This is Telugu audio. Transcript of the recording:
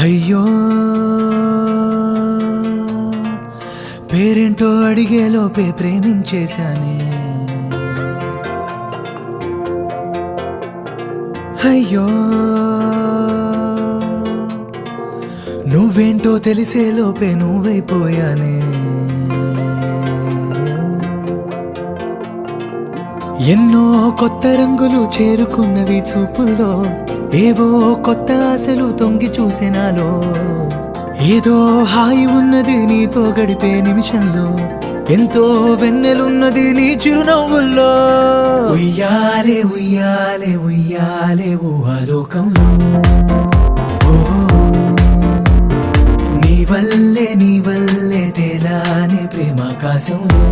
అయ్యో పేరేంటో అడిగేలోపే ప్రేమించేశానే. అయ్యో నువ్వేంటో తెలిసేలోపే నువ్వైపోయానే. ఎన్నో కొత్త రంగులు చేరుకున్నవి చూపుల్లో, ఏవో కొత్త ఆశలు తొంగి చూసినాలో. ఏదో హాయి ఉన్నది నీతో గడిపే నిమిషంలో, ఎంతో వెన్నెలున్నది నీ చిరునవ్వుల్లో. ఉయ్యాలే ఉయ్యాలే ఉయ్యాలే ఊహలోకంలో, నీ వల్లే తేలానే ప్రేమాకాశంలో.